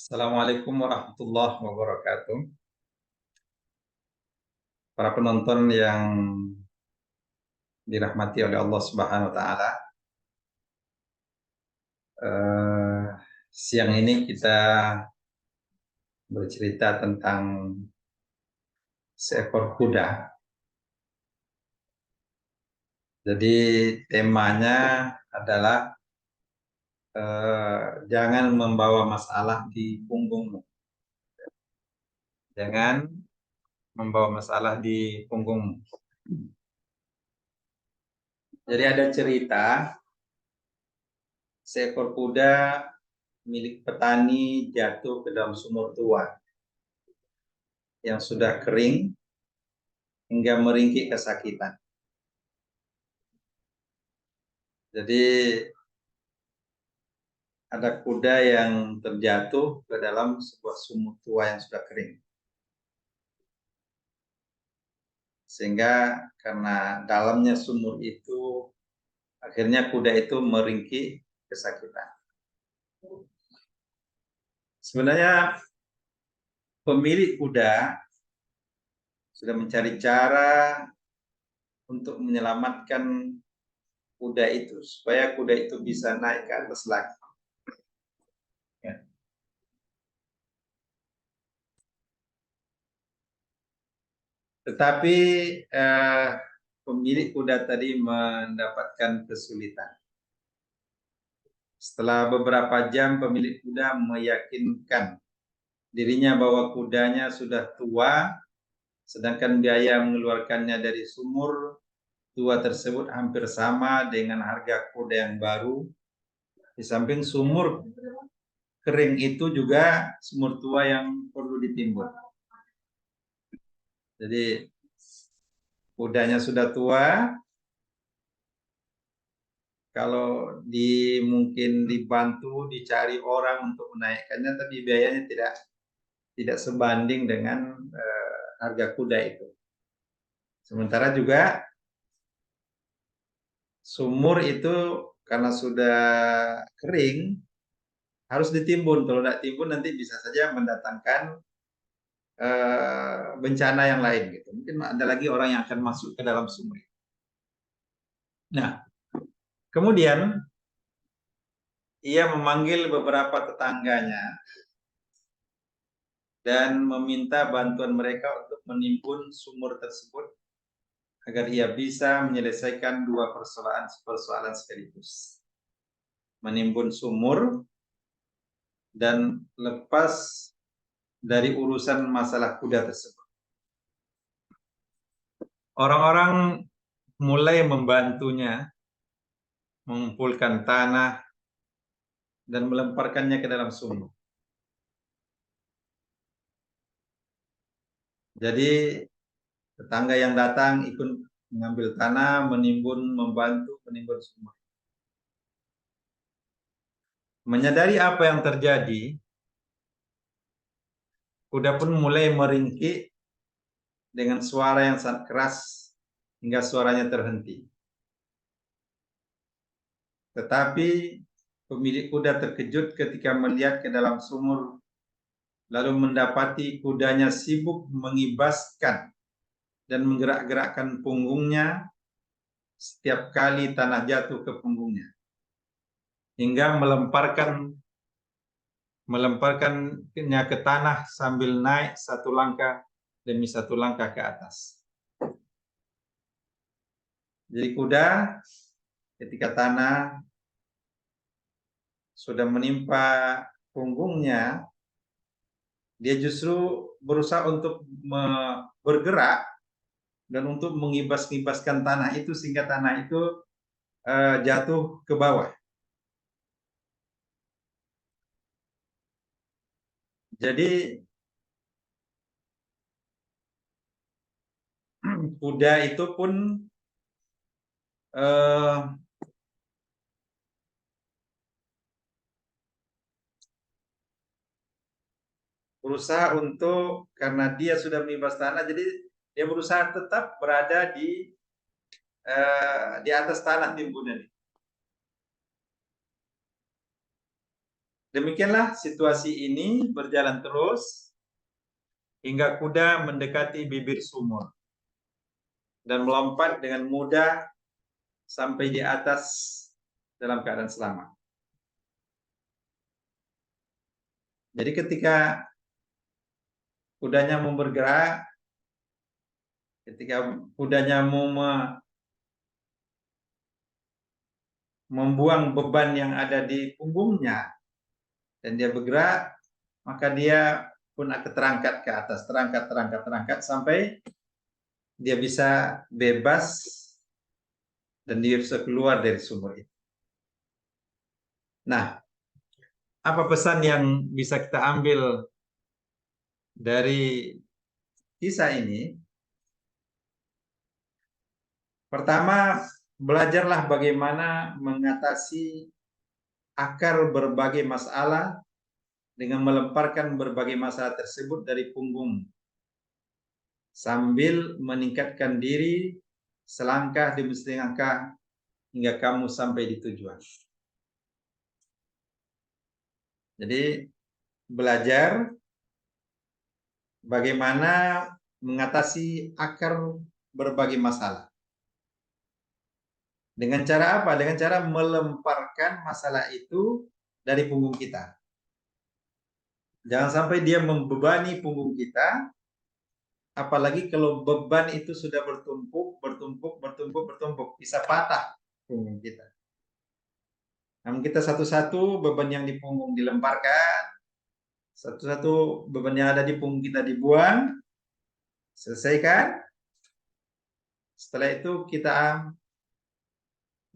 Assalamualaikum warahmatullahi wabarakatuh. Para penonton yang dirahmati oleh Allah Subhanahu wa taala. Eh, Siang ini kita bercerita tentang seekor kuda. Jadi temanya adalah jangan membawa masalah di punggungmu. Jangan membawa masalah di punggungmu. Jadi ada cerita seekor kuda milik petani jatuh ke dalam sumur tua yang sudah kering hingga meringkik kesakitan. Jadi ada kuda yang terjatuh ke dalam sebuah sumur tua yang sudah kering. Sehingga karena dalamnya sumur itu, akhirnya kuda itu meringkik kesakitan. Sebenarnya pemilik kuda sudah mencari cara untuk menyelamatkan kuda itu, supaya kuda itu bisa naik ke atas lagi. Ya. Tetapi pemilik kuda tadi mendapatkan kesulitan. Setelah beberapa jam, pemilik kuda meyakinkan dirinya bahwa kudanya sudah tua, sedangkan biaya mengeluarkannya dari sumur tua tersebut hampir sama dengan harga kuda yang baru. Di samping sumur kering itu juga sumur tua yang perlu ditimbun. Jadi kudanya sudah tua, kalau mungkin dibantu dicari orang untuk menaikkannya, tapi biayanya tidak sebanding dengan harga kuda itu. Sementara juga sumur itu karena sudah kering harus ditimbun. Kalau tidak timbun nanti bisa saja mendatangkan bencana yang lain gitu. Mungkin ada lagi orang yang akan masuk ke dalam sumur. Nah, kemudian ia memanggil beberapa tetangganya dan meminta bantuan mereka untuk menimbun sumur tersebut agar ia bisa menyelesaikan dua persoalan sekaligus. Menimbun sumur dan lepas dari urusan masalah kuda tersebut. Orang-orang mulai membantunya mengumpulkan tanah dan melemparkannya ke dalam sumur. Jadi tetangga yang datang ikut mengambil tanah, membantu menimbun sumur. Menyadari apa yang terjadi, kuda pun mulai meringkik dengan suara yang sangat keras hingga suaranya terhenti. Tetapi pemilik kuda terkejut ketika melihat ke dalam sumur, lalu mendapati kudanya sibuk mengibaskan dan menggerak-gerakkan punggungnya setiap kali tanah jatuh ke punggungnya, hingga melemparkannya ke tanah sambil naik satu langkah demi satu langkah ke atas. Jadi kuda ketika tanah sudah menimpa punggungnya, dia justru berusaha untuk bergerak dan untuk mengibas-ngibaskan tanah itu sehingga tanah itu jatuh ke bawah. Jadi kuda itu pun berusaha untuk, karena dia sudah mengibas tanah, jadi dia berusaha tetap berada di atas tanah timbunan. Demikianlah situasi ini berjalan terus hingga kuda mendekati bibir sumur dan melompat dengan mudah sampai di atas dalam keadaan selamat. Jadi ketika kudanya mau bergerak, ketika kudanya mau membuang beban yang ada di punggungnya dan dia bergerak, maka dia pun akan terangkat ke atas, terangkat sampai dia bisa bebas dan dia bisa keluar dari sumur itu. Nah, apa pesan yang bisa kita ambil dari kisah ini? Pertama, belajarlah bagaimana mengatasi akar berbagai masalah dengan melemparkan berbagai masalah tersebut dari punggung sambil meningkatkan diri selangkah demi selangkah hingga kamu sampai di tujuan. Jadi belajar bagaimana mengatasi akar berbagai masalah. Dengan cara apa? Dengan cara melemparkan masalah itu dari punggung kita. Jangan sampai dia membebani punggung kita, apalagi kalau beban itu sudah bertumpuk, bisa patah punggung kita. Namun kita satu-satu beban yang di punggung dilemparkan, satu-satu beban yang ada di punggung kita dibuang, selesaikan. Setelah itu kita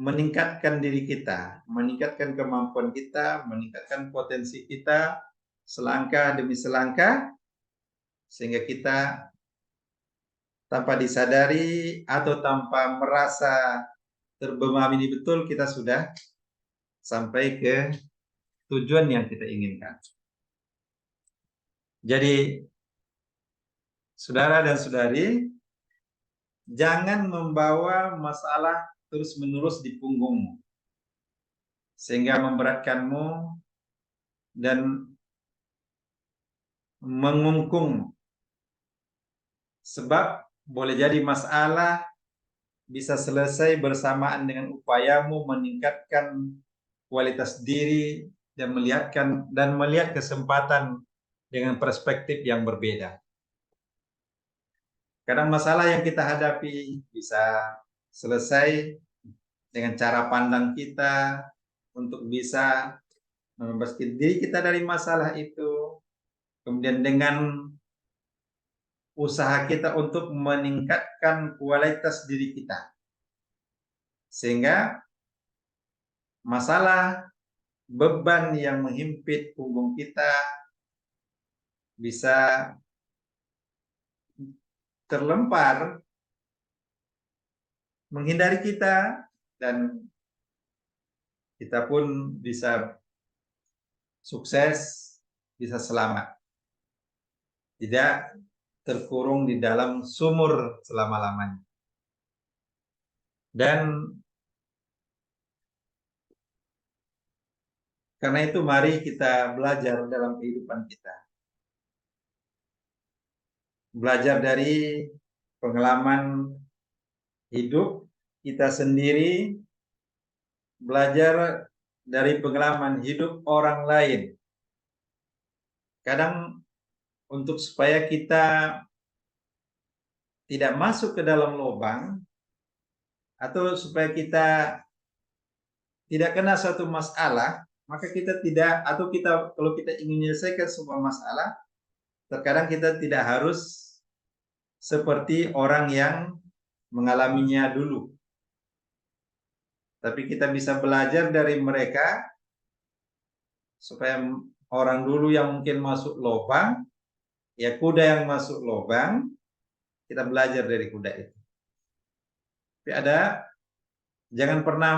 meningkatkan diri kita, meningkatkan kemampuan kita, meningkatkan potensi kita, selangkah demi selangkah, sehingga kita tanpa disadari atau tanpa merasa terbebani ini betul, kita sudah sampai ke tujuan yang kita inginkan. Jadi, saudara dan saudari, jangan membawa masalah terus-menerus di punggungmu, sehingga memberatkanmu dan mengungkung. Sebab boleh jadi masalah bisa selesai bersamaan dengan upayamu meningkatkan kualitas diri dan melihat kesempatan dengan perspektif yang berbeda. Kadang masalah yang kita hadapi bisa selesai dengan cara pandang kita untuk bisa membebaskan diri kita dari masalah itu. Kemudian dengan usaha kita untuk meningkatkan kualitas diri kita. Sehingga masalah beban yang menghimpit punggung kita bisa terlempar, menghindari kita, dan kita pun bisa sukses, bisa selamat. Tidak terkurung di dalam sumur selama-lamanya. Dan karena itu mari kita belajar dalam kehidupan kita. Belajar dari pengalaman hidup kita sendiri, belajar dari pengalaman hidup orang lain. Kadang untuk supaya kita tidak masuk ke dalam lubang, atau supaya kita tidak kena suatu masalah, maka kita tidak, atau kita kalau kita ingin menyelesaikan sebuah masalah, terkadang kita tidak harus seperti orang yang mengalaminya dulu. Tapi kita bisa belajar dari mereka supaya orang dulu yang mungkin masuk lubang, ya kuda yang masuk lubang, kita belajar dari kuda itu. Tapi jangan pernah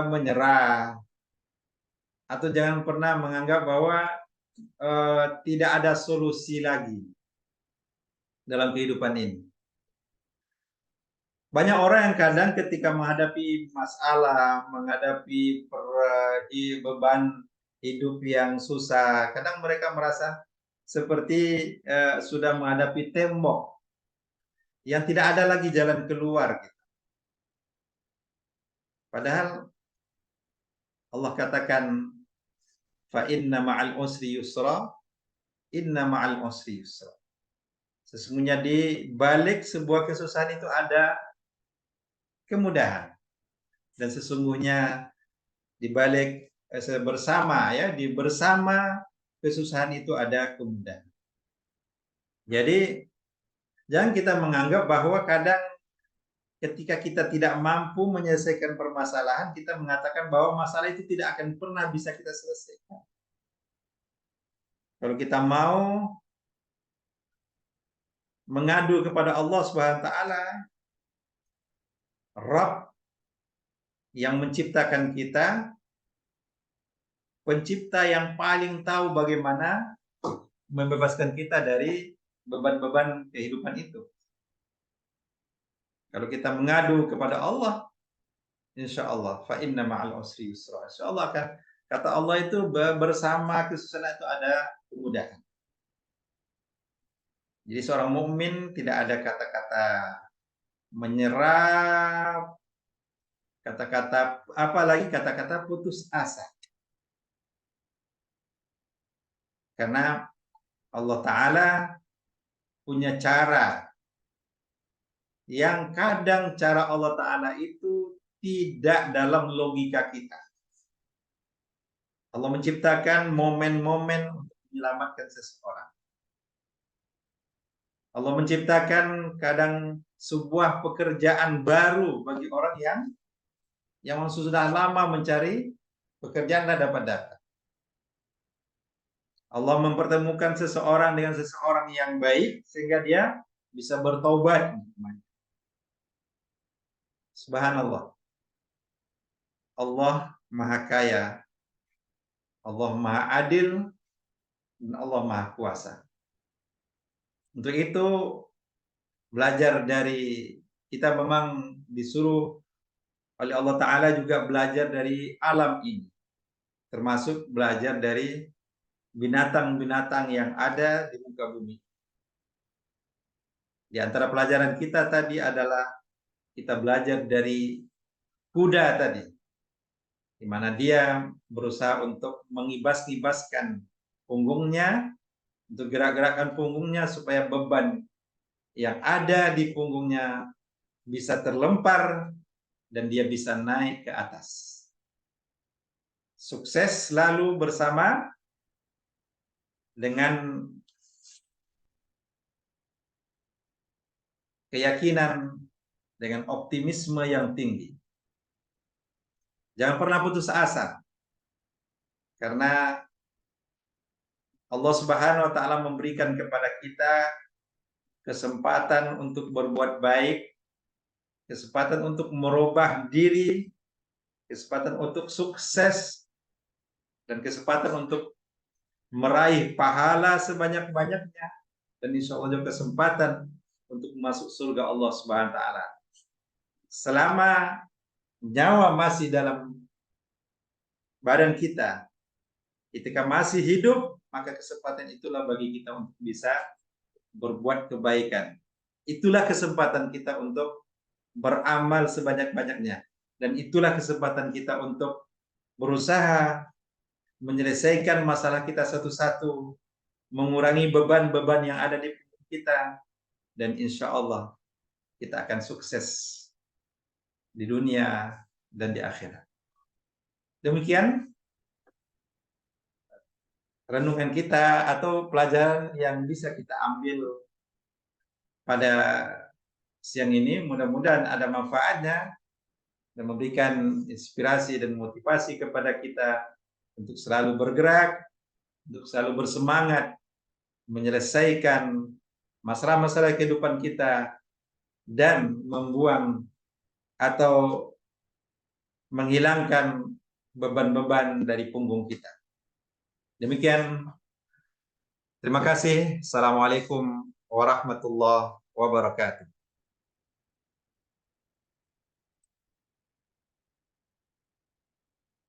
menyerah, atau jangan pernah menganggap bahwa tidak ada solusi lagi dalam kehidupan ini. Banyak orang yang kadang ketika menghadapi masalah, menghadapi beban hidup yang susah. Kadang mereka merasa seperti sudah menghadapi tembok yang tidak ada lagi jalan keluar. Gitu. Padahal Allah katakan, fa inna ma'al usri yusra, inna ma'al usri yusra. Sesungguhnya di balik sebuah kesusahan itu ada kemudahan. Dan sesungguhnya di balik bersama ya, di bersama kesusahan itu ada kemudahan. Jadi jangan kita menganggap bahwa kadang ketika kita tidak mampu menyelesaikan permasalahan, kita mengatakan bahwa masalah itu tidak akan pernah bisa kita selesaikan. Kalau kita mau mengadu kepada Allah Subhanahu wa taala, Rabb yang menciptakan kita, pencipta yang paling tahu bagaimana membebaskan kita dari beban-beban kehidupan itu. Kalau kita mengadu kepada Allah, insya Allah, fa inna ma'al usri yusra. Insya Allah akan, kata Allah itu bersama kesusahan itu ada kemudahan. Jadi seorang mukmin tidak ada kata-kata menyerah, kata-kata apalagi kata-kata putus asa. Karena Allah Ta'ala punya cara yang kadang cara Allah Ta'ala itu tidak dalam logika kita. Allah menciptakan momen-momen untuk menyelamatkan seseorang. Allah menciptakan kadang sebuah pekerjaan baru bagi orang yang sudah lama mencari pekerjaan dan dapat. Allah mempertemukan seseorang dengan seseorang yang baik sehingga dia bisa bertobat. Subhanallah. Allah Maha Kaya, Allah Maha Adil, dan Allah Maha Kuasa. Untuk itu belajar dari kita memang disuruh oleh Allah Ta'ala juga belajar dari alam ini. Termasuk belajar dari binatang-binatang yang ada di muka bumi. Di antara pelajaran kita tadi adalah kita belajar dari kuda tadi. Di mana dia berusaha untuk mengibas-ibaskan punggungnya, untuk gerak-gerakan punggungnya supaya beban yang ada di punggungnya bisa terlempar dan dia bisa naik ke atas. Sukses selalu bersama dengan keyakinan, dengan optimisme yang tinggi. Jangan pernah putus asa. Karena Allah Subhanahu wa taala memberikan kepada kita kesempatan untuk berbuat baik, kesempatan untuk merubah diri, kesempatan untuk sukses, dan kesempatan untuk meraih pahala sebanyak-banyaknya, dan insya Allah juga kesempatan untuk masuk surga Allah Subhanahu wa taala. Selama nyawa masih dalam badan kita, ketika masih hidup, maka kesempatan itulah bagi kita untuk bisa berbuat kebaikan. Itulah kesempatan kita untuk beramal sebanyak-banyaknya. Dan itulah kesempatan kita untuk berusaha menyelesaikan masalah kita satu-satu, mengurangi beban-beban yang ada di kita, dan insya Allah kita akan sukses di dunia dan di akhirat. Demikian renungan kita atau pelajaran yang bisa kita ambil pada siang ini. Mudah-mudahan ada manfaatnya dan memberikan inspirasi dan motivasi kepada kita untuk selalu bergerak, untuk selalu bersemangat menyelesaikan masalah-masalah kehidupan kita dan membuang atau menghilangkan beban-beban dari punggung kita. Demikian, terima kasih. Assalamualaikum warahmatullahi wabarakatuh.